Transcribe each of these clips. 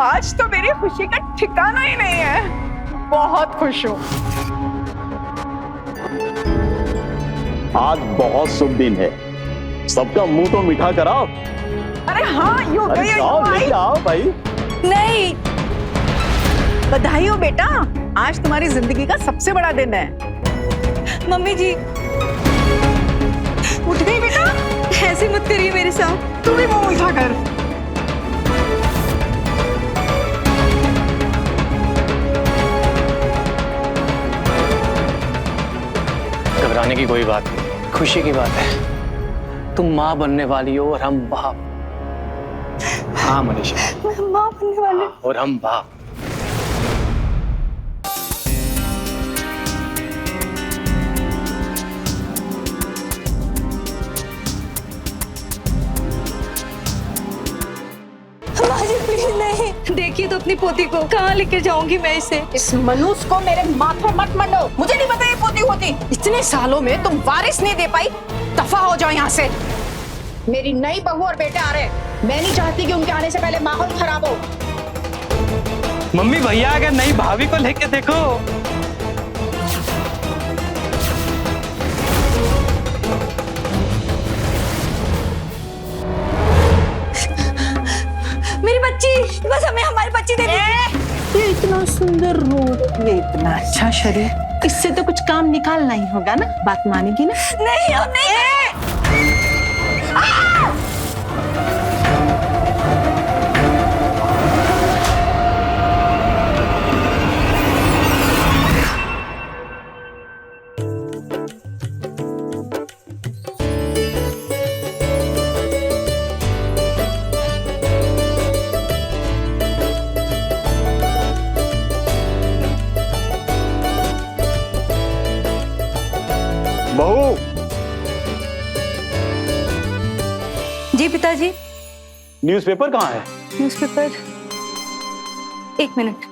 आज तो मेरी खुशी का ठिकाना ही नहीं है। बहुत खुश हूँ। आज बहुत शुभ दिन है, सबका मुंह तो मीठा कराओ। अरे हाँ, यू गई आओ भाई। नहीं, बधाई हो बेटा, आज तुम्हारी जिंदगी का सबसे बड़ा दिन है। मम्मी जी उठ गई बेटा? ऐसे मत करिए मेरे साथ। तू भी मुंह मीठा कर। घबराने की कोई बात नहीं, खुशी की बात है। तुम माँ बनने वाली हो और हम बाप। हाँ मनीषा, मैं माँ बनने वाली। और हम बाप। माँ जी प्लीज नहीं, देखिए तो अपनी पोती को कहाँ लेकर जाऊंगी मैं इसे। इस मनुष्य को मेरे माथे मत मंडो। मुझे नहीं पता ये पोती होती। इतने सालों में तुम वारिस नहीं दे पाई, दफा हो जाओ यहाँ से। मेरी नई बहू और बेटे आ रहे हैं, मैं नहीं चाहती कि उनके आने से पहले माहौल खराब हो। मम्मी भैया अगर नई भाभी को लेके देखो। मेरी बच्ची, बस हमें हमारी बच्ची दे दीजिए। ये इतना सुंदर रूप, ये इतना अच्छा शरीर, इससे तो कुछ काम निकालना ही होगा ना। बात मानेगी ना? नहीं हम नहीं। बहू, जी पिताजी। न्यूज़पेपर कहाँ है? न्यूज़पेपर, एक मिनट।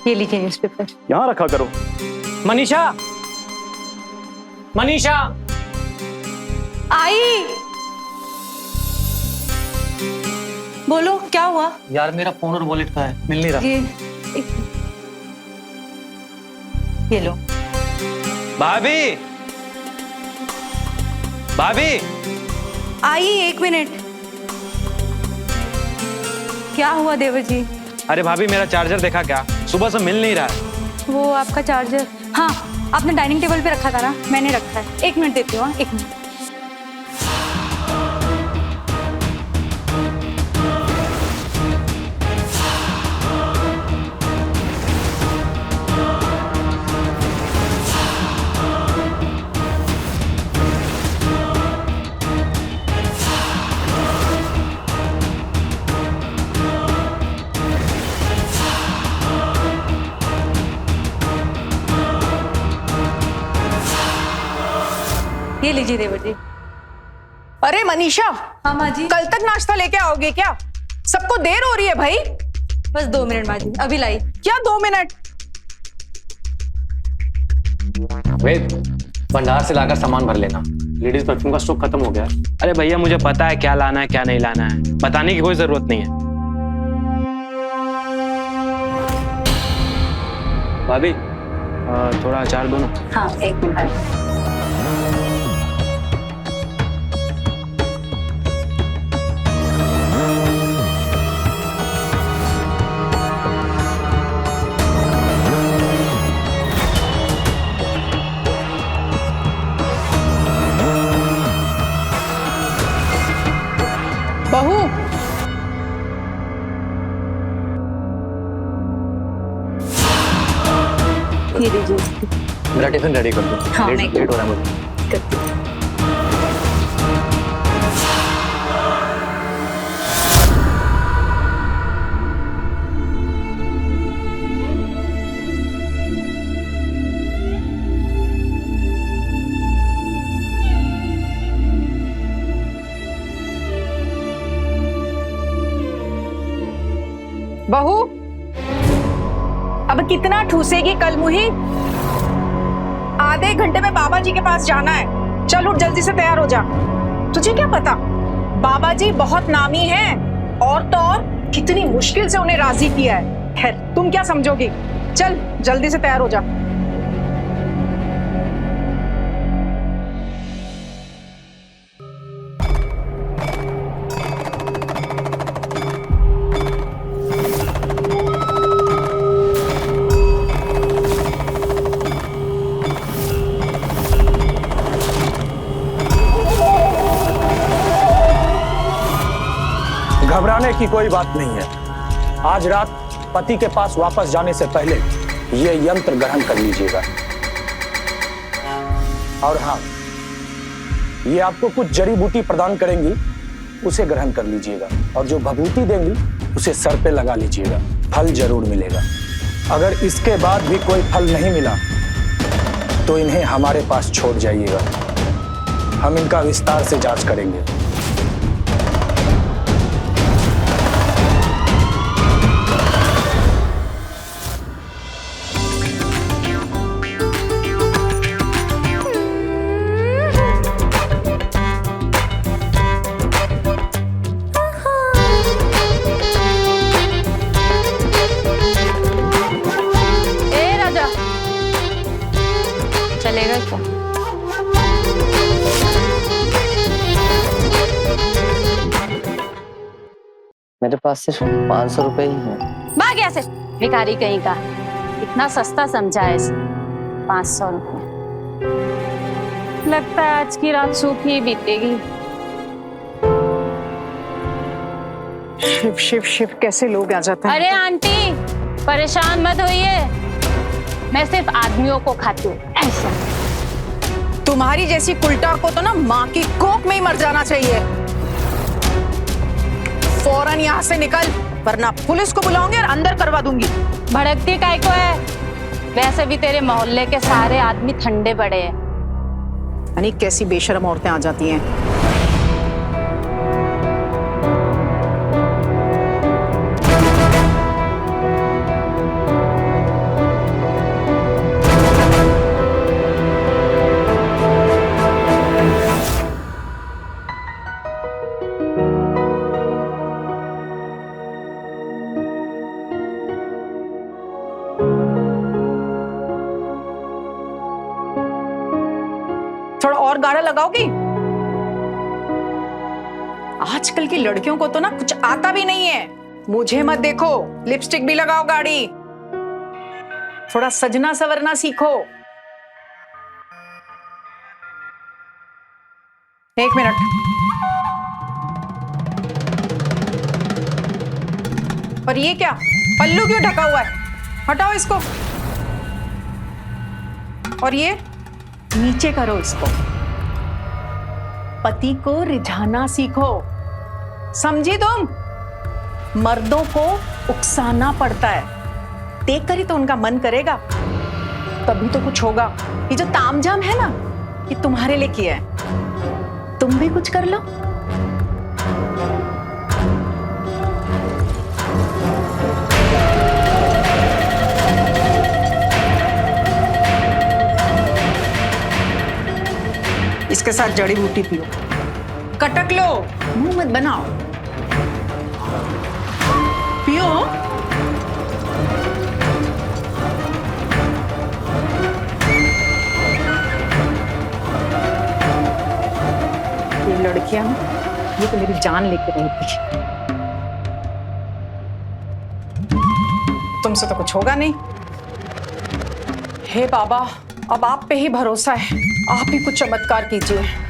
ये लीजिए न्यूज़पेपर। यहाँ रखा करो। मनीषा, मनीषा। आई, बोलो क्या हुआ? यार मेरा फोन और वॉलेट कहाँ है? मिल नहीं रहा। ये लो। भाभी, भाभी। आई, एक मिनट। क्या हुआ देवर जी? अरे भाभी मेरा चार्जर देखा क्या? सुबह से मिल नहीं रहा है। वो आपका चार्जर, हाँ आपने डाइनिंग टेबल पे रखा था ना, मैंने रखा है। एक मिनट देती हूँ। हाँ एक मिनट। ये लीजिए देवर जी। अरे मनीषा, हाँ माँ जी। कल तक नाश्ता लेके आओगे क्या? सबको देर हो रही है भाई। बस 2 मिनट माँ जी, अभी लाई। क्या 2 मिनट? वेद, भंडार से लाकर सामान भर लेना। लेडीज परफ्यूम का स्टॉक खत्म हो गया है। अरे भैया मुझे पता है क्या लाना है क्या नहीं लाना है, बताने की कोई जरूरत नहीं है। भाभी थोड़ा अचार दो ना। हाँ एक मिनट। बहू, ये लीजिए। मेरा टिफिन रेडी कर दो। हाँ, लेट हो रहा है मुझे। बहू, अब कितना ठूसेगी कल मुही? आधे घंटे में बाबा जी के पास जाना है। चल उठ, जल्दी से तैयार हो जा। तुझे क्या पता, बाबा जी बहुत नामी हैं। और तो और कितनी मुश्किल से उन्हें राजी किया है। खैर तुम क्या समझोगी, चल जल्दी से तैयार हो जा। घबराने की कोई बात नहीं है। आज रात पति के पास वापस जाने से पहले ये यंत्र ग्रहण कर लीजिएगा। और हाँ, ये आपको कुछ जड़ी बूटी प्रदान करेंगी, उसे ग्रहण कर लीजिएगा। और जो भभूति देंगी उसे सर पे लगा लीजिएगा, फल जरूर मिलेगा। अगर इसके बाद भी कोई फल नहीं मिला तो इन्हें हमारे पास छोड़ जाइएगा, हम इनका विस्तार से जांच करेंगे। चलेगा क्या? मेरे पास सिर्फ 500 रुपए ही है। भाग यहाँ से, भिखारी कहीं का। इतना सस्ता समझा है इसे, 500 रुपए। लगता है आज की रात सूखी ही बीतेगी। शिव शिव शिव, कैसे लोग आ जाते हैं। अरे आंटी, परेशान मत होइए, मैं सिर्फ आदमियों को खाती हूँ, ऐसा। तुम्हारी जैसी कुलटा को तो ना माँ की कोख में ही मर जाना चाहिए। फौरन यहाँ से निकल, वरना पुलिस को बुलाऊंगी और अंदर करवा दूंगी। भड़कती काय को है? वैसे भी तेरे मोहल्ले के सारे आदमी ठंडे पड़े हैं। यानी कैसी बेशर्म औरतें आ जाती हैं। थोड़ा और गाढ़ा लगाओगी? आजकल की लड़कियों को तो ना कुछ आता भी नहीं है। मुझे मत देखो, लिपस्टिक भी लगाओ गाढ़ी। थोड़ा सजना सवरना सीखो। एक मिनट, और ये क्या, पल्लू क्यों ढका हुआ है? हटाओ इसको। और ये नीचे करो इसको। पति को रिझाना सीखो, समझी तुम? मर्दों को उकसाना पड़ता है, देख कर ही तो उनका मन करेगा, तभी तो कुछ होगा। ये जो तामझाम है ना, ये तुम्हारे लिए किया है, तुम भी कुछ कर लो। इसके साथ जड़ी बूटी पियो, कटक लो, मुंह मत बनाओ, पियो। ये लड़कियां, ये तो मेरी जान लेके रहती है। तुमसे तो कुछ होगा नहीं। हे बाबा, अब आप पे ही भरोसा है, आप ही कुछ चमत्कार कीजिए।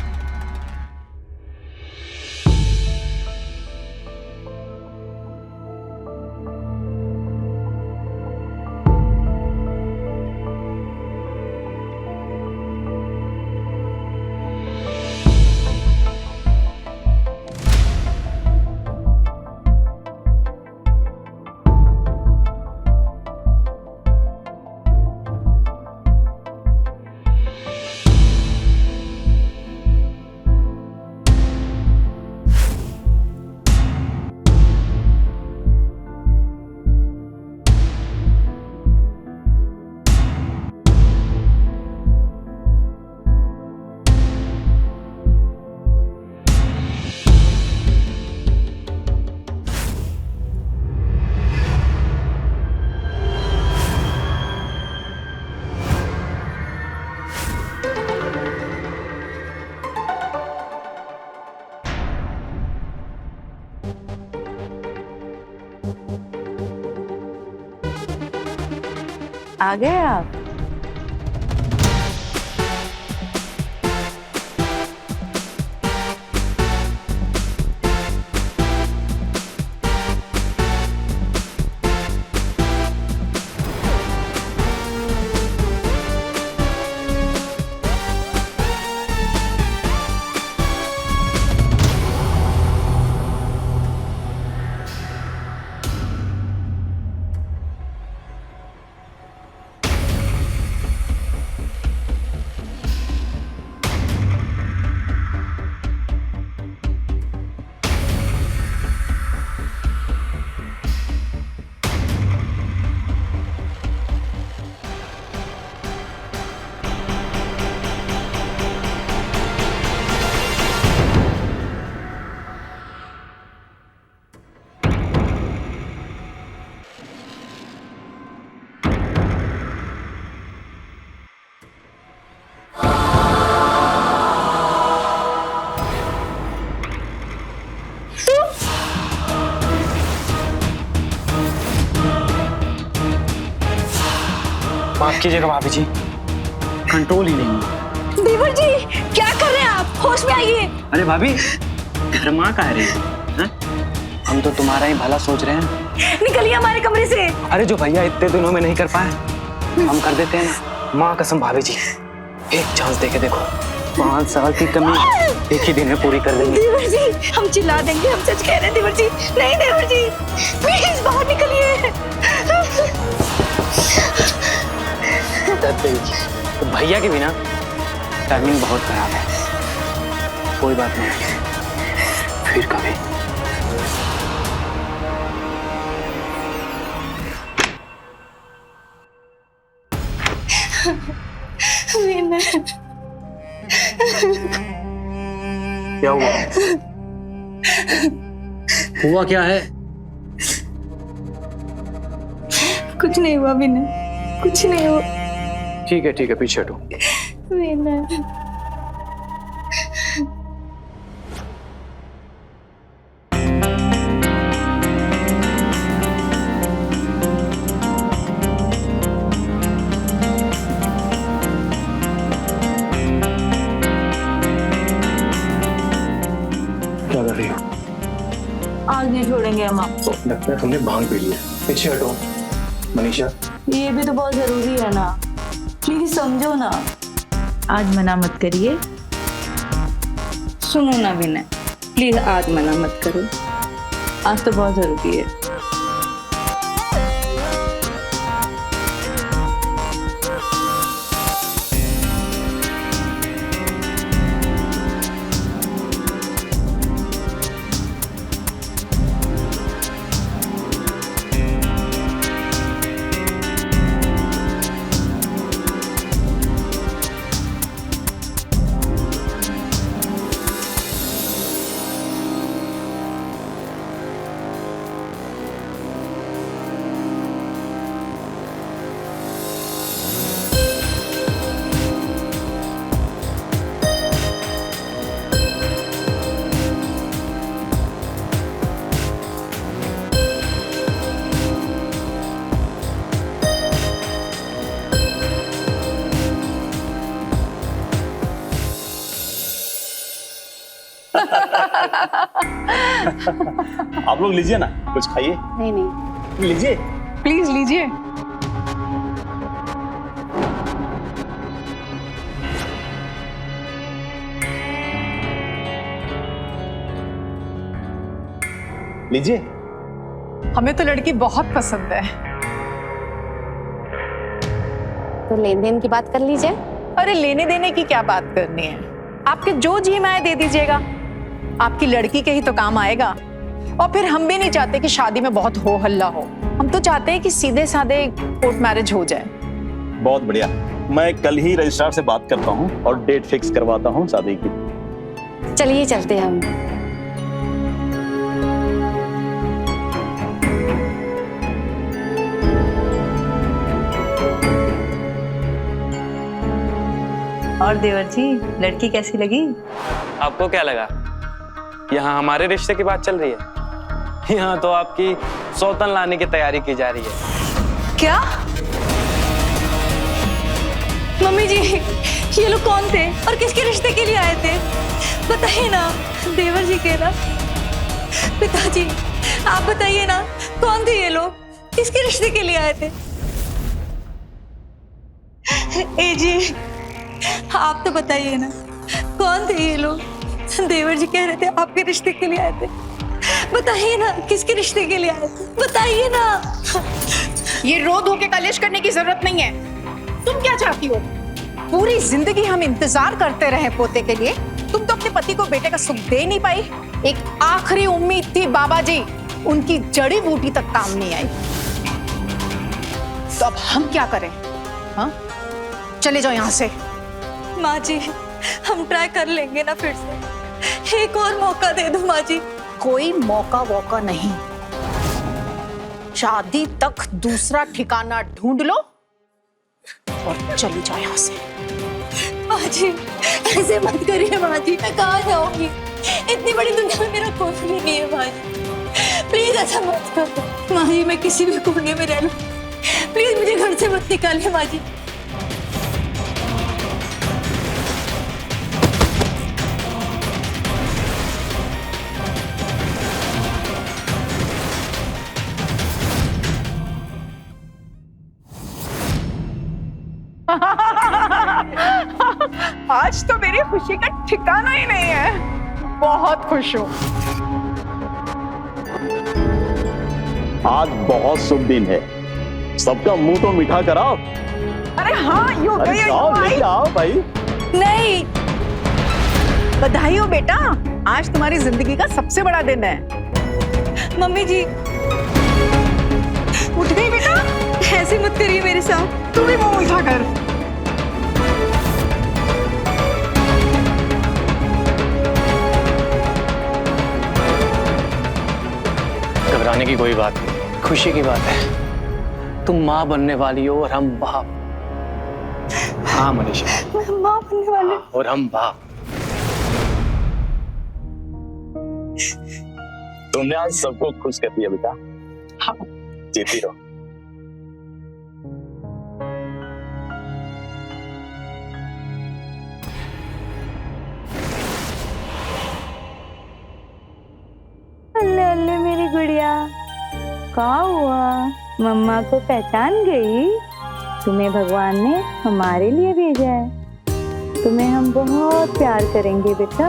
आ गए आप? माफ कीजिएगा भाभी जी, कंट्रोल ही नहीं है। देवर जी क्या कर रहे हैं आप? होश में आइए। अरे भाभी, घरमा का है रे, हैं? हम तो तुम्हारा ही भला सोच रहे हैं। निकलिए हमारे कमरे से। अरे जो भैया इतने दिनों में नहीं कर पाए, हम कर देते हैं। माँ कसम भाभी जी, एक चांस दे के देखो, 5 साल की कमी एक ही दिन में पूरी कर देंगे। देवर जी हम चिल्ला देंगे, हम सच कह रहे हैं देवर जी। नहीं देवर जी प्लीज बाहर निकलिए। तो भैया के बिना टाइमिंग बहुत खराब है। कोई बात नहीं, फिर कभी। क्या हुआ? हुआ क्या है? कुछ नहीं हुआ विनय, कुछ नहीं हुआ। ठीक है पीछे हटो। विनय क्या कर रही हो? आज नहीं छोड़ेंगे हम आपको। लगता है तुमने भांग पी लिया। पीछे हटो। मनीषा, ये भी तो बहुत जरूरी है ना, प्लीज समझो ना। आज मना मत करिए। सुनो ना विनय, प्लीज आज मना मत करो। आज तो बहुत जरूरी है। आप लोग लीजिए ना, कुछ खाइए। नहीं लीजिए। प्लीज लीजिए। लीजिए। हमें तो लड़की बहुत पसंद है। तो लेन देन की बात कर लीजिए। अरे लेने देने की क्या बात करनी है, आपके जो जी में आए दे दीजिएगा। आपकी लड़की के ही तो काम आएगा। और फिर हम भी नहीं चाहते कि शादी में बहुत हो हल्ला हो। हम तो चाहते हैं कि सीधे साधे कोर्ट मैरिज हो जाए। बहुत बढ़िया, मैं कल ही रजिस्ट्रार से बात करता हूँ और डेट फिक्स करवाता हूँ शादी की। चलिए चलते हैं हम। और देवर जी, लड़की कैसी लगी? आपको क्या लगा यहाँ हमारे रिश्ते की बात चल रही है? यहाँ तो आपकी सौतन लाने की तैयारी की जा रही है। क्या? मम्मी जी, ये लोग कौन थे और किसके रिश्ते के लिए आए थे? बताइए ना। देवर जी के ना? पिताजी, आप बताइए ना, कौन थे ये लोग, किसके रिश्ते के लिए आए थे? ए जी, आप तो बताइए ना, कौन थे ये लोग? देवर जी कह रहे थे आपके रिश्ते के लिए आए थे। बताइए ना, किसके रिश्ते के लिए आए थे? बताइए ना। ये रो धो के कलेश करने की जरूरत नहीं है। तुम क्या चाहती हो? पूरी जिंदगी हम इंतजार करते रहे पोते के लिए, तुम तो अपने पति को बेटे का सुख दे नहीं पाई। एक आखिरी उम्मीद थी बाबा जी, उनकी जड़ी बूटी तक काम नहीं आई। तो अब हम क्या करें? हाँ, चले जाओ यहां से। माँ जी, हम ट्राई कर लेंगे ना फिर से। एक और मौका दे दो माँ जी। कोई मौका वौका नहीं, शादी तक दूसरा ठिकाना ढूंढ लो और चली जाओ यहां से। माँ जी, ऐसे मत करिए माँ जी, मैं कहाँ जाऊंगी? इतनी बड़ी दुनिया में मेरा कोई भी नहीं है माँ जी। प्लीज ऐसा मत करो माँ जी, मैं किसी भी कोने में रह लूं। प्लीज मुझे घर से मत निकालिए माँ जी। आज तो मेरी खुशी का ठिकाना ही नहीं है। बहुत खुश हूँ। आज बहुत शुभ दिन है, सबका मुंह तो मीठा कराओ। अरे हाँ, यू अरे जाओ, लेके आओ भाई। नहीं, बधाई हो बेटा, आज तुम्हारी जिंदगी का सबसे बड़ा दिन है। मम्मी जी, उठ गई बेटा? ऐसे मत करिए मेरे साथ। तू भी मुंह मीठा कर। घबराने की कोई बात नहीं, खुशी की बात है। तुम माँ बनने वाली हो और हम बाप। हाँ मनीषा, मैं माँ बनने वाली हूँ। और हम बाप। तुमने आज सबको खुश कर दिया बेटा। हाँ, जीती रहो। अल्ले अल्ले मेरी गुड़िया, कहाँ हुआ? मम्मा को पहचान गई? तुम्हें भगवान ने हमारे लिए भेजा है। तुम्हें हम बहुत प्यार करेंगे बेटा।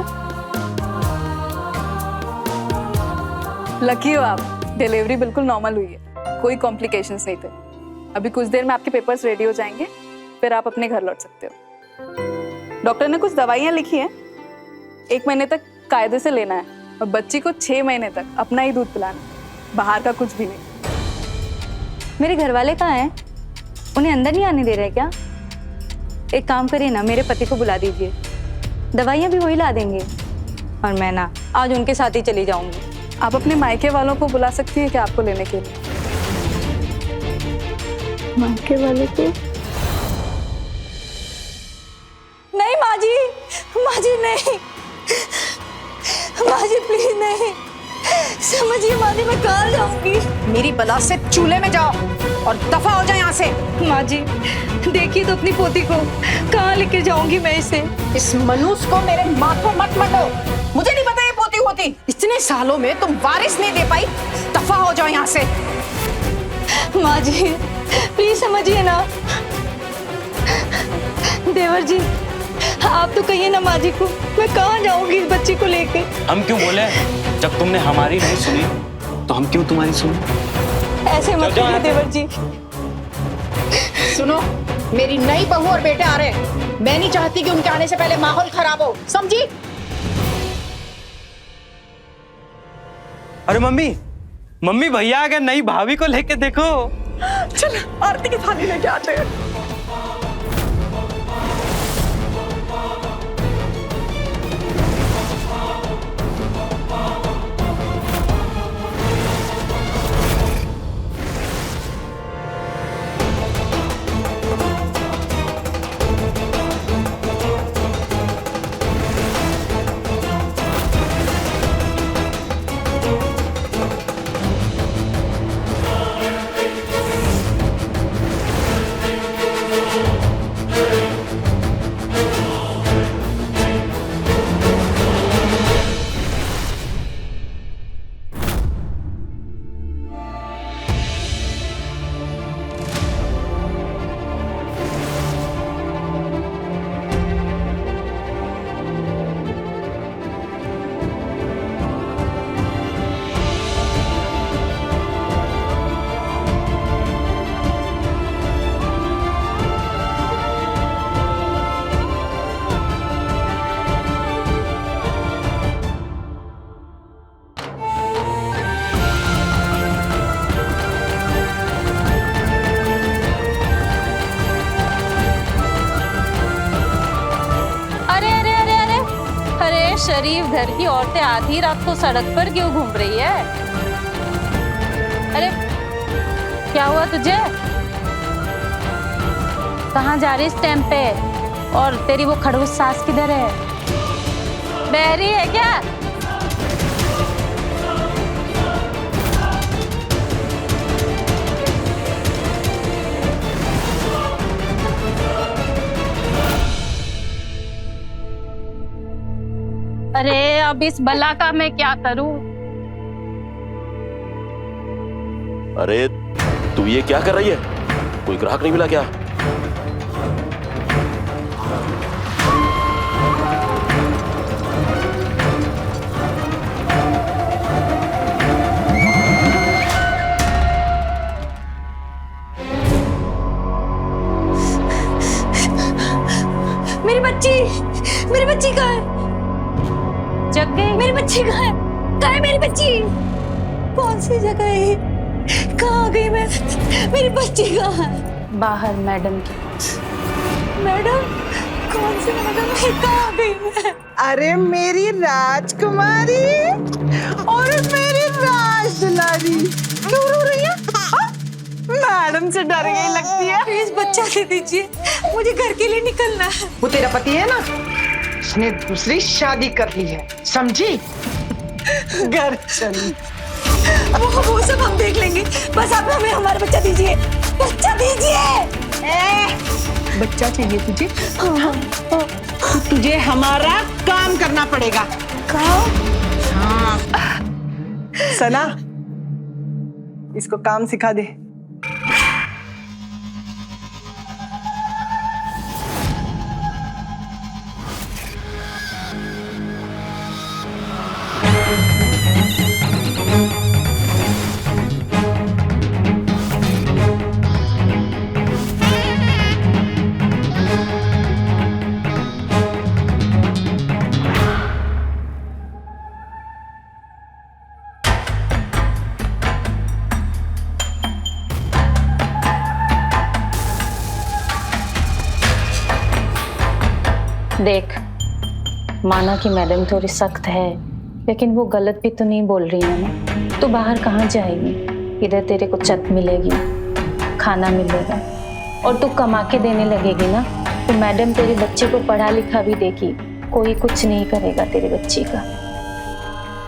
लकी हो आप, डिलीवरी बिल्कुल नॉर्मल हुई है, कोई कॉम्प्लिकेशंस नहीं थे। अभी कुछ देर में आपके पेपर्स रेडी हो जाएंगे, फिर आप अपने घर लौट सकते हो। डॉक्टर ने कुछ दवाइयाँ लिखी हैं, 1 महीने तक कायदे से लेना है और बच्ची को 6 महीने तक अपना ही दूध पिलाना, बाहर का कुछ भी नहीं। मेरे घर वाले कहाँ हैं? उन्हें अंदर नहीं आने दे रहे क्या? एक काम करिए ना, मेरे पति को बुला दीजिए, दवाइयाँ भी वही ला देंगे और मैं ना आज उनके साथ ही चली जाऊंगी। आप अपने मायके वालों को बुला सकती हैं क्या आपको लेने के लिए? मायके वाले को? नहीं माँ जी, नहीं, माँ जी प्लीज नहीं। समझिए माँ जी, मैं कहाँ जाऊंगी? मेरी बला से चूल्हे में जाओ और दफा हो जाए यहाँ से। माँ जी देखिए तो अपनी पोती को, कहाँ लेके जाऊंगी मैं इसे? इस मनुष्य को मेरे माथों मत मरो। मुझे नहीं पता ये पोती होती। इतने सालों में तुम वारिस नहीं दे पाई, दफा हो जाओ यहाँ से। माँ जी प्लीज समझिए ना। देवर जी आप तो कहिए ना माँ जी को, मैं कहाँ जाऊंगी इस बच्ची को लेके? हम क्यों बोले? जब तुमने हमारी नहीं सुनी तो हम क्यों तुम्हारी सुने? ऐसे मत कहिए देवर जी। सुनो, मेरी नई बहू और बेटे आ रहे हैं। मैं नहीं चाहती कि उनके आने से पहले माहौल खराब हो, समझी? अरे मम्मी भैया आ गए, नई भाभी को लेके देखो। चल आरती की थाली लेके आते हैं। गरीब घर की औरतें आधी रात को सड़क पर क्यों घूम रही है? अरे क्या हुआ तुझे? कहाँ जा रही इस टाइम पे? और तेरी वो खड़ूस सास किधर है? बहरी है क्या? अरे अब इस बला का मैं क्या करूं? अरे तू ये क्या कर रही है? कोई ग्राहक नहीं मिला क्या? मेरी बच्ची कहाँ है? जग गई? मेरी बच्ची कहाँ है? कहाँ है मेरी बच्ची? कौन सी जगह है? कहाँ आ गई मैं? मेरी बच्ची कहाँ है? बाहर मैडम के पास। मैडम? कौन सी मैडम है? कहाँ आ गई मैं? अरे मेरी राजकुमारी और मेरी राज दुलारी, क्यों रो रही है? हाँ? मैडम से डर गई लगती है। प्लीज बच्चा दे दीजिए, मुझे घर के लिए निकलना है। वो तेरा पति है ना, उसने दूसरी शादी कर ली है, समझी? घर चली। वो सब हम देख लेंगे, बस आप हमें हमारा बच्चा दीजिए। बच्चा दीजिए। बच्चा चाहिए तुझे? हाँ। तो तुझे हमारा काम करना पड़ेगा। काम? हाँ। सना, इसको काम सिखा दे। देख, माना कि मैडम थोड़ी सख्त है, लेकिन वो गलत भी तो नहीं बोल रही है ना। तो बाहर कहाँ जाएगी? इधर तेरे को छत मिलेगी, खाना मिलेगा, और तू कमा के देने लगेगी ना, तो मैडम तेरे बच्चे को पढ़ा लिखा भी देगी। कोई कुछ नहीं करेगा तेरे बच्चे का।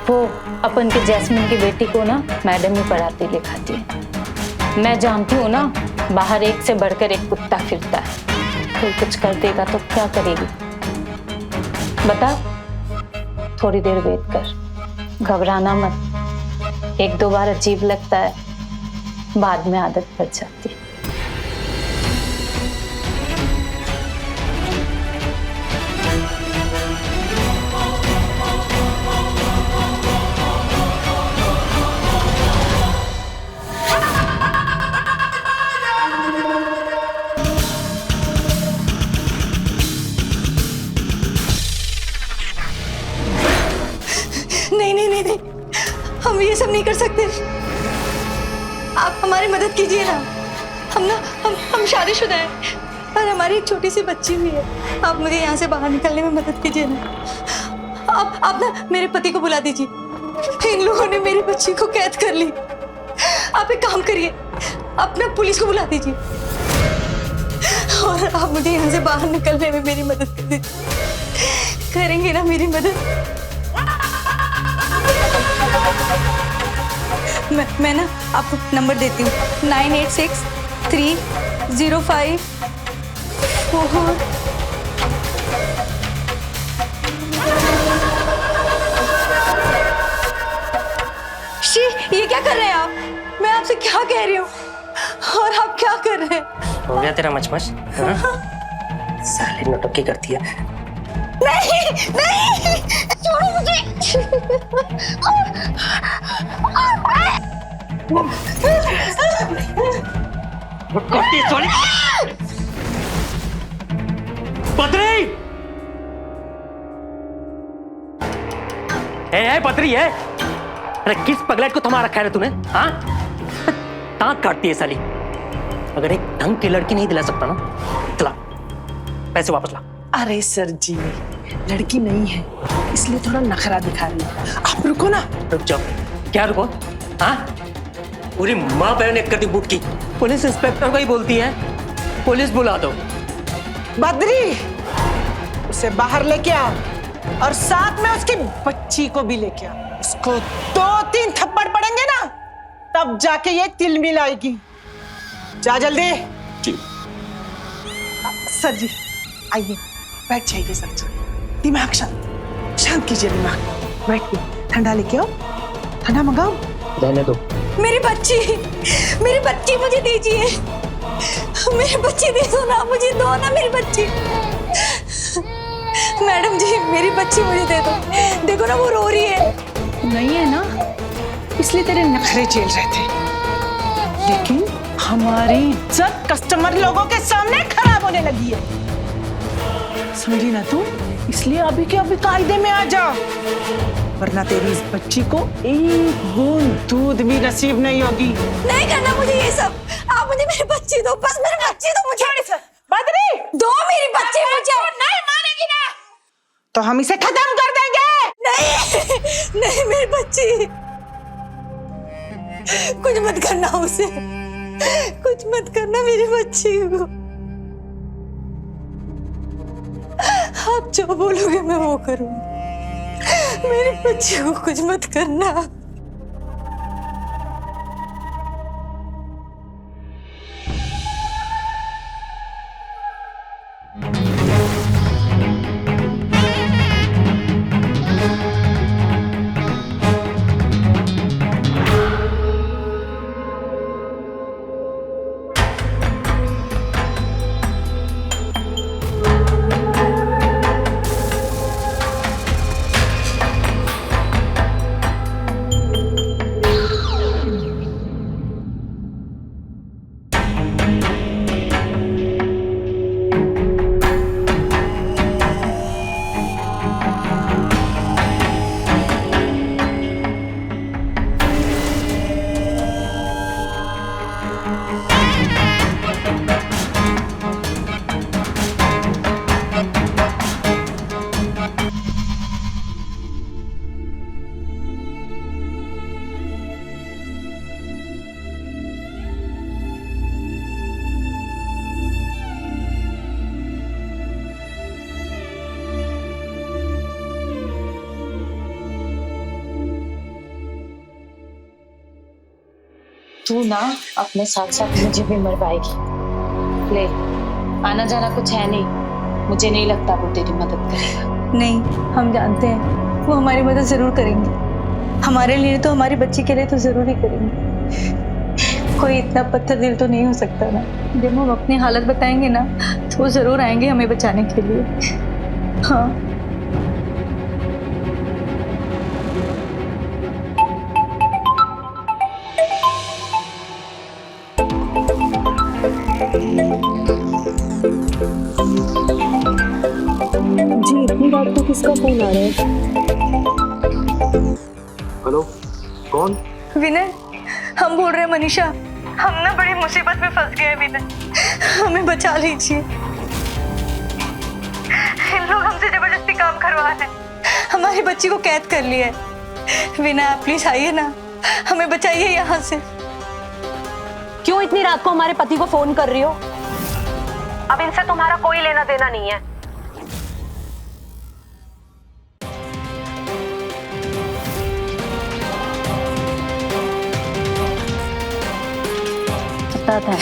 वो अपन के जैस्मिन की बेटी को ना मैडम ही पढ़ाती लिखाती है। मैं जानती हूँ ना, बाहर एक से बढ़कर एक कुत्ता फिरता है। कोई कुछ कर देगा तो क्या करेगी? बता। थोड़ी देर वेट कर, घबराना मत। एक दो बार अजीब लगता है, बाद में आदत पड़ जाती है। नहीं, हम ये सब नहीं कर सकते। आप हमारी मदद कीजिए ना। हम शादीशुदा हैं और हमारी एक छोटी सी बच्ची भी है। आप मुझे यहाँ से बाहर निकलने में मदद कीजिए ना। आप ना मेरे पति को बुला दीजिए। इन लोगों ने मेरी बच्ची को कैद कर ली। आप एक काम करिए, आप ना पुलिस को बुला दीजिए और आप मुझे यहाँ से बाहर निकलने में मेरी मदद कर दीजिए। करेंगे ना मेरी मदद? मैं ना आपको नंबर देती हूँ, 986305 शी, ये क्या कर रहे हैं आप? मैं आपसे क्या कह रही हूँ और आप क्या कर रहे हैं? हो गया तेरा मचमच? साली नौटंकी करती है। नहीं, छोड़ो मुझे। पत्री! पत्री है? अरे किस पगलेट को थमा रखा है तूने? हाँ? दांत काटती है साली। अगर एक ढंग की लड़की नहीं दिला सकता ना, चला पैसे वापस ला। अरे सर जी, लड़की नहीं है इसलिए थोड़ा नखरा दिखा रही है। आप रुको ना। रुक जाओ। क्या रुको? हाँ, पूरी माँ बहन एक कर दी बूट की। पुलिस इंस्पेक्टर को ही बोलती है पुलिस बुला दो। बद्री, उसे बाहर लेके आओ और साथ में उसकी बच्ची को भी लेके आओ। उसको 2-3 थप्पड़ पड़ेंगे ना, तब जाके ये तिल मिलाएगी। जा जल्दी। जी। सर जी आइए, बैठ जाइए सर जी। दिमाग शांत शांत कीजिए दिमाग। बैठिए, ठंडा लेके आओ, ठंडा मंगाओ। रहने दो। मेरी बच्ची मुझे दीजिए। मेरी बच्ची दे दो ना, मुझे दो ना मेरी बच्ची। मैडम जी मेरी बच्ची मुझे दे दो। देखो ना वो रो रही है। नहीं है ना, इसलिए तेरे नखरे झेल रहे थे, लेकिन हमारी इज्जत कस्टमर लोगों के सामने खराब होने लगी है, समझी ना तू? इसलिए अभी के अभी कायदे में आ जा, वरना तेरी इस बच्ची को एक बूंद दूध भी नसीब नहीं होगी। नहीं करना मुझे ये सब। आप मुझे मेरी बच्ची दो, बस मेरी बच्ची दो मुझे। बद्री, दो मेरी बच्ची मुझे। नहीं मानेगी ना तो हम इसे खत्म कर देंगे। नहीं नहीं मेरी बच्ची। कुछ मत करना उसे, कुछ मत करना मेरी बच्ची को। आप जो बोलोगे मैं वो करूंगी। मेरी बच्ची को कुछ मत करना। तू ना अपने साथ साथ मुझे भी मरवाएगी। ले, आना जाना कुछ है नहीं, मुझे नहीं लगता वो तेरी मदद करेगा। नहीं, हम जानते हैं वो हमारी मदद जरूर करेंगे। हमारे लिए तो, हमारी बच्ची के लिए तो जरूर ही करेंगे। कोई इतना पत्थर दिल तो नहीं हो सकता ना। जब हम अपनी हालत बताएंगे ना तो वो जरूर आएंगे हमें बचाने के लिए। हाँ जी, इतनी रात को किसका फोन आ रहा है? हेलो, कौन? विनय, हम बोल रहे हैं मनीषा। हम ना बड़ी मुसीबत में फंस गए हैं विनय, हमें बचा लीजिए। इन लोग हमसे जबरदस्ती काम करवा रहे हैं, हमारी बच्ची को कैद कर लिया है। विनय आप प्लीज आइए ना, हमें बचाइए यहाँ से। क्यों इतनी रात को हमारे पति को फोन कर रही हो? अब इनसे तुम्हारा कोई लेना देना नहीं है। पता था।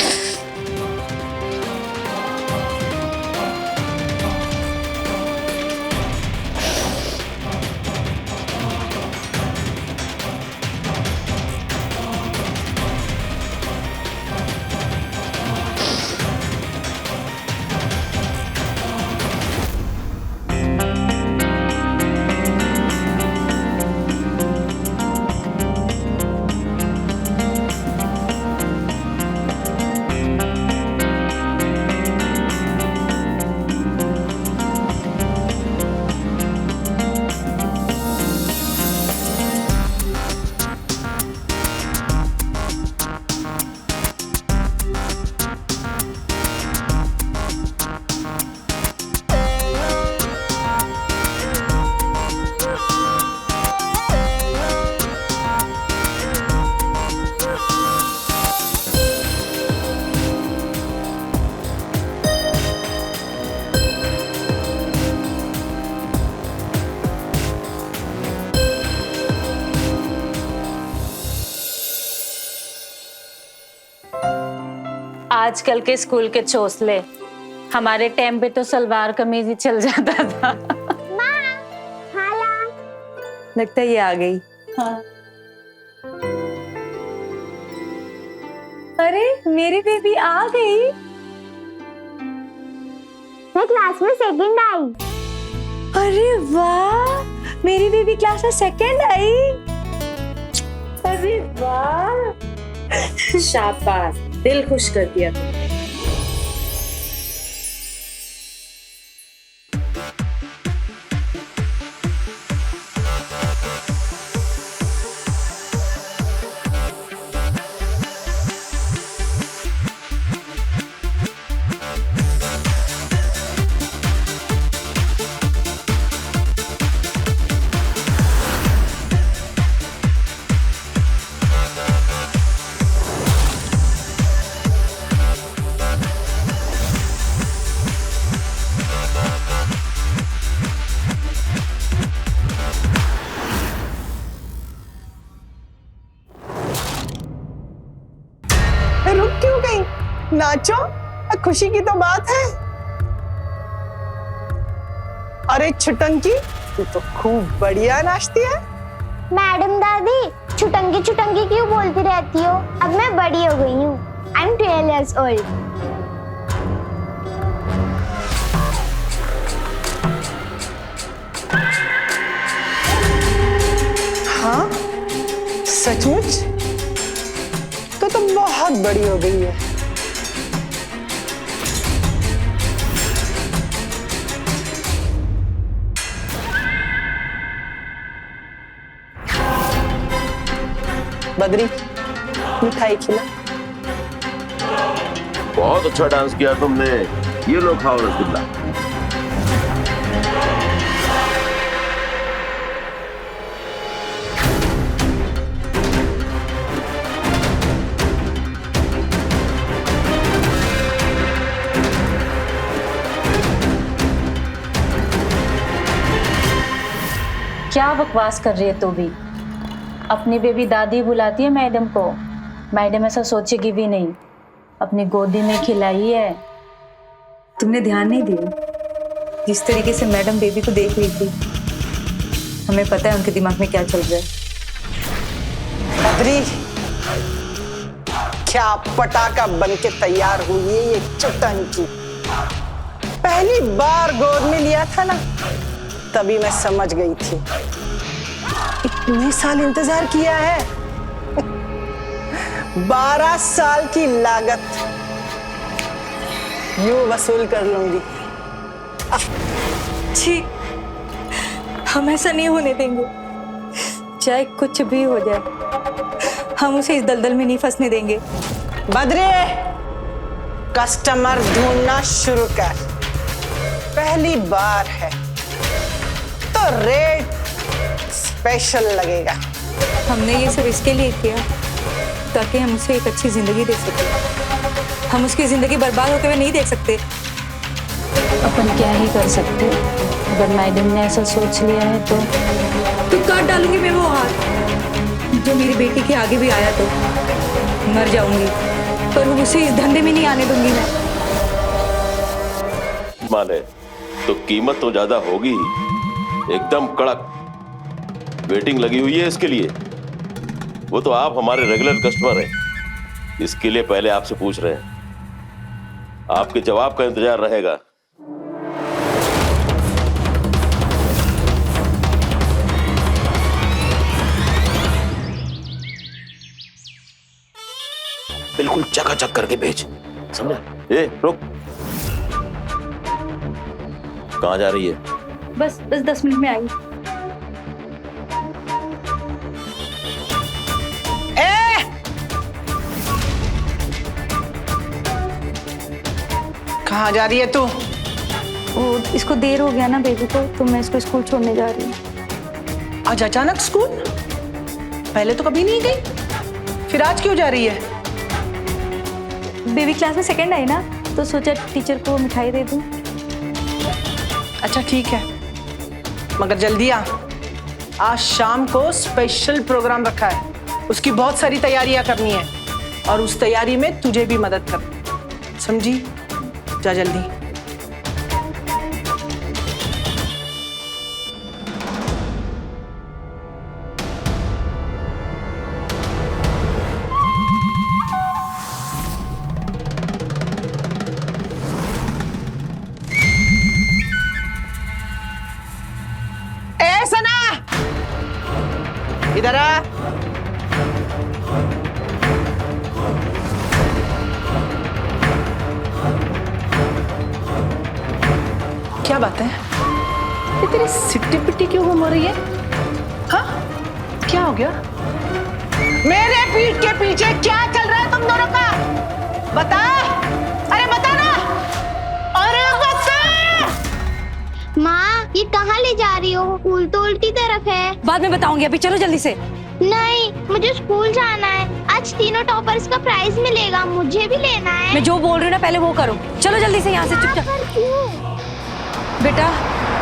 आजकल के स्कूल के चोसले, हमारे टाइम पे तो सलवार कमीज ही चल जाता था। लगता है ये आ गई। हाँ। अरे मेरी बेबी आ गई। मैं क्लास में सेकंड आई। अरे वाह, मेरी बेबी क्लास में सेकंड आई। अरे वाह, शाबाश, दिल खुश कर दिया। रुक क्यों गई? नाचो, खुशी की तो बात है। अरे छुटंकी, तू तो खूब बढ़िया नाचती है। मैडम दादी, छुटंगी छुटंगी क्यों बोलती रहती हो? अब मैं बड़ी हो गई हूँ। I'm 12 years old. हाँ, सचमुच? तो तुम बहुत बड़ी हो गई है। बद्री, मिठाई खिला। बहुत अच्छा डांस किया तुमने। ये लो खाओ रसगुल्ला। क्या बकवास कर रही है तू भी? अपनी बेबी दादी बुलाती है मैडम को। मैडम ऐसा सोचेगी भी नहीं, अपनी गोदी में खिलाई है। तुमने ध्यान नहीं दिया जिस तरीके से मैडम बेबी को देख रही थी? हमें पता है उनके दिमाग में क्या चल रहा है। बद्री, क्या पटाखा बन के तैयार हुई है ये चुटंकी। पहली बार गोद में लिया था ना, तभी मैं समझ गई थी। इतने साल इंतजार किया है, 12 साल की लागत यूं वसूल कर लूंगी। छी, हम ऐसा नहीं होने देंगे। चाहे कुछ भी हो जाए, हम उसे इस दलदल में नहीं फंसने देंगे। बद्रे, कस्टमर ढूंढना शुरू कर। पहली बार है तो रेट स्पेशल लगेगा। हमने ये सब इसके लिए किया ताकि हम उसे एक अच्छी जिंदगी दे सकें। हम उसकी जिंदगी बर्बाद होते हुए नहीं देख सकते। अपन क्या ही कर सकते? अगर मैडम ने ऐसा सोच लिया है तो काट डालूंगी मैं वो हाथ जो मेरी बेटी के आगे भी आया तो मर जाऊंगी, पर उसे इस धंधे में नहीं आने दूंगी मैं। माने तो कीमत तो ज्यादा होगी, एकदम कड़क। वेटिंग लगी हुई है इसके लिए। वो तो आप हमारे रेगुलर कस्टमर हैं, इसके लिए पहले आपसे पूछ रहे हैं। आपके जवाब का इंतजार रहेगा। बिल्कुल चकाचक करके भेज, समझा? ए, रुक। कहाँ जा रही है? बस 10 मिनट में आई। कहाँ जा रही है तू? वो इसको देर हो गया ना बेबी को, तो मैं इसको स्कूल छोड़ने जा रही हूँ। आज अचानक स्कूल? पहले तो कभी नहीं गई, फिर आज क्यों जा रही है? बेबी क्लास में सेकंड आई ना, तो सोचा टीचर को मिठाई दे दूँ। अच्छा ठीक है, मगर जल्दी आ। आज शाम को स्पेशल प्रोग्राम रखा है, उसकी बहुत सारी तैयारियां करनी है और उस तैयारी में तुझे भी मदद कर। समझी? जा जल्दी। ए सना, इधर आ। क्या बात है? ये तेरी सिट्टी पिट्टी क्यों घूम रही है? हाँ? क्या हो गया? मेरे पीठ के पीछे क्या चल रहा है तुम दोनों का? बता! अरे बता ना! अरे बता! माँ, ये कहाँ ले जा रही हो? स्कूल तो उल्टी तरफ है। बाद में बताऊंगी, अभी चलो जल्दी से। नहीं, मुझे स्कूल जाना है। आज तीनों टॉपर्स का प्राइज मिलेगा, मुझे भी लेना है। मैं जो बोल रही हूँ ना पहले वो करो। चलो जल्दी से यहाँ से, चुपचाप। पर क्यों? बेटा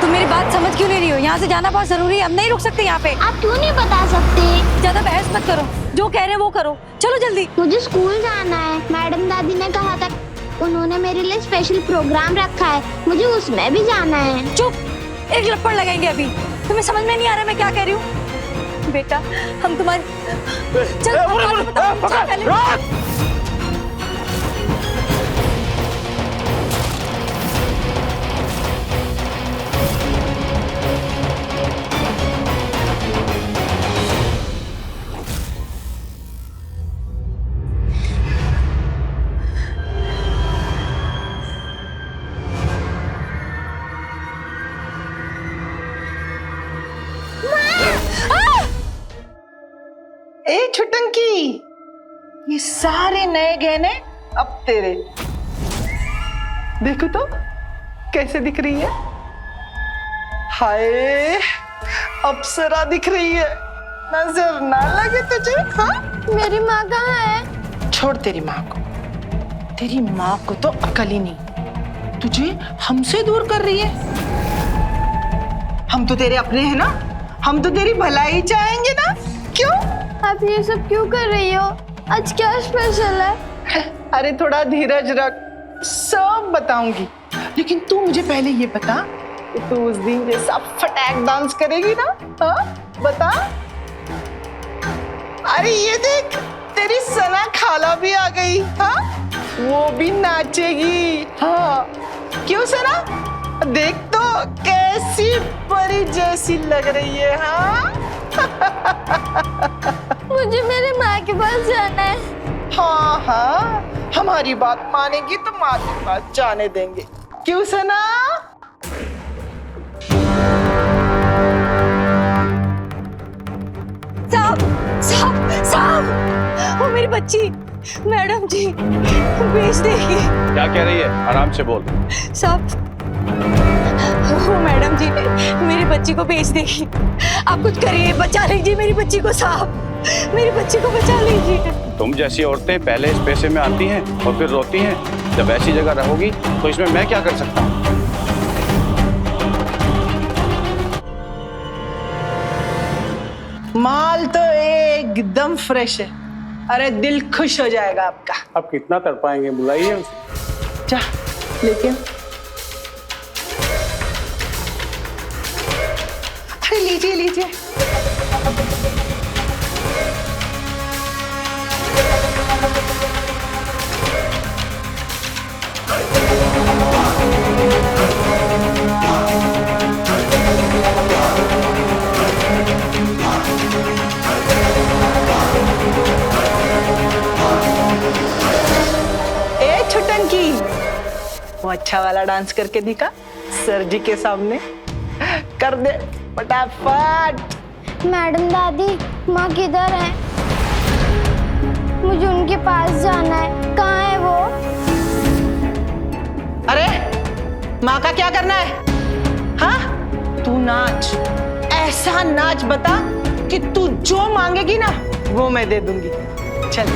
तुम मेरी बात समझ क्यों नहीं रही हो? यहाँ से जाना बहुत जरूरी है, अब नहीं रुक सकते यहाँ पे। आप क्यों नहीं बता सकते? ज्यादा बहस मत करो, जो कह रहे हैं वो करो। चलो जल्दी। मुझे स्कूल जाना है। मैडम दादी ने कहा था, उन्होंने मेरे लिए स्पेशल प्रोग्राम रखा है, मुझे उसमें भी जाना है। चुप, एक लपड़ लगाएंगे अभी। तुम्हें समझ में नहीं आ रहा मैं क्या कह रही हूँ? बेटा हम तुम्हारी ए छुटंकी, ये सारे नए गहने अब तेरे। देखो तो कैसे दिख रही है? हाय, अप्सरा दिख रही है। नजर ना लगे तुझे? हाँ? मेरी माँ कहाँ है? छोड़ तेरी माँ को। तेरी माँ को तो अकल ही नहीं, तुझे हमसे दूर कर रही है। हम तो तेरे अपने हैं ना, हम तो तेरी भलाई चाहेंगे ना। क्यों? आप ये सब क्यों कर रही हो? आज क्या स्पेशल है? अरे थोड़ा धीरज रख, सब बताऊंगी। लेकिन तू मुझे पहले ये बता कि तू उस दिन जैसा फटाक डांस करेगी ना? हाँ बता। अरे ये देख, तेरी सना खाला भी आ गई। हाँ, वो भी नाचेगी। हाँ क्यों सना? देख तो कैसी परी जैसी लग रही है। हाँ मुझे मेरे माँ के पास जाना है। हाँ हाँ, हमारी बात मानेगी तो माँ के पास जाने देंगे। क्यों सना? साहब साहब साहब, वो मेरी बच्ची मैडम जी बेच देगी। क्या कह रही है? आराम से बोल। साहब वो मैडम जी मेरी बच्ची को बेच देगी। आप कुछ करिए, बचा लीजिए मेरी बच्ची को साहब, मेरी बच्ची को बचा लीजिए। तुम जैसी औरतें पहले इस पैसे में आती हैं और फिर रोती हैं। जब ऐसी जगह रहोगी तो इसमें मैं क्या कर सकता हूँ? माल तो एकदम फ्रेश है। अरे दिल खुश हो जाएगा आपका। आप कितना कर पाएंगे? बुलाइए उसे। जा लेकिन अरे लीजिए लीजिए। छुटंकी, वो अच्छा वाला डांस करके दिखा सर जी के सामने। कर दे फटाफट। मैडम दादी, माँ किधर है? मुझे उनके पास जाना है। कहाँ है वो? अरे माँ का क्या करना है? हाँ, तू नाच, ऐसा नाच बता कि तू जो मांगेगी ना वो मैं दे दूंगी। चल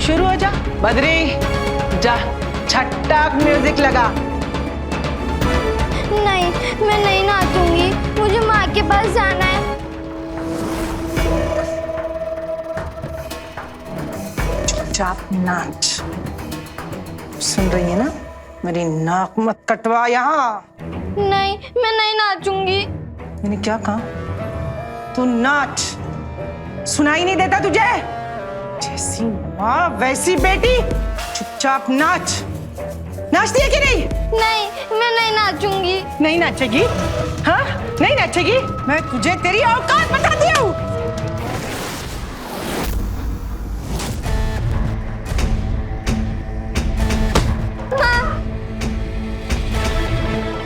शुरू हो जा। बद्री जा, छट्टाक म्यूजिक लगा। नहीं, मैं नहीं नाचूंगी, मुझे माँ के पास जाना है। चुपचाप नाच। सुन रही है ना, मेरी नाक मत कटवा यहाँ। नहीं, मैं नहीं नाचूंगी। मैंने क्या कहा? तू नाच। सुनाई नहीं देता तुझे? जैसी माँ वैसी बेटी, चुपचाप नाच। नाचती है कि नहीं? नहीं, मैं नहीं नाचूंगी। नहीं नाचेगी? हाँ, नहीं नाचेगी? मैं तुझे तेरी औकात बताती हूँ।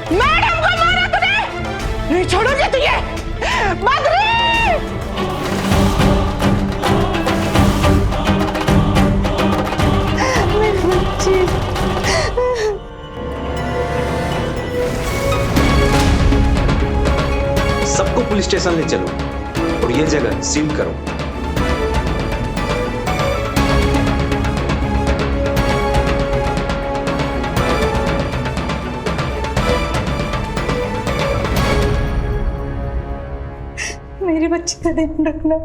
मैडम को मारा तूने? नहीं छोड़ोगे तुझे? माधुरी! सबको पुलिस स्टेशन ले चलो और ये जगह सील करो। मेरे बच्चे का ध्यान रखना।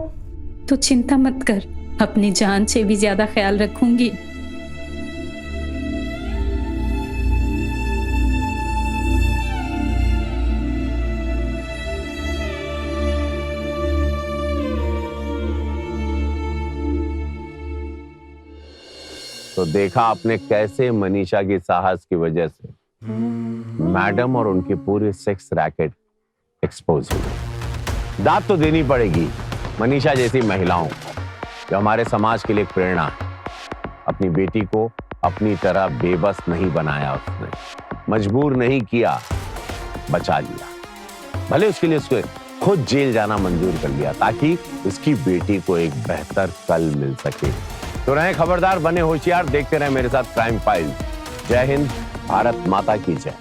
तो चिंता मत कर, अपनी जान से भी ज्यादा ख्याल रखूंगी। तो देखा आपने कैसे मनीषा की साहस की वजह से मैडम और उनकी पूरी सेक्स रैकेट एक्सपोज हुई। दाद तो देनी पड़ेगी मनीषा जैसी महिलाओं को, जो हमारे समाज के लिए एक प्रेरणा है। अपनी बेटी को अपनी तरह बेबस नहीं बनाया उसने, मजबूर नहीं किया, बचा लिया। भले उसके लिए उसको खुद जेल जाना मंजूर कर लिया ताकि उसकी बेटी को एक बेहतर कल मिल सके। तो रहें खबरदार, बने होशियार, देखते रहें मेरे साथ क्राइम फाइल्स। जय हिंद, भारत माता की जय।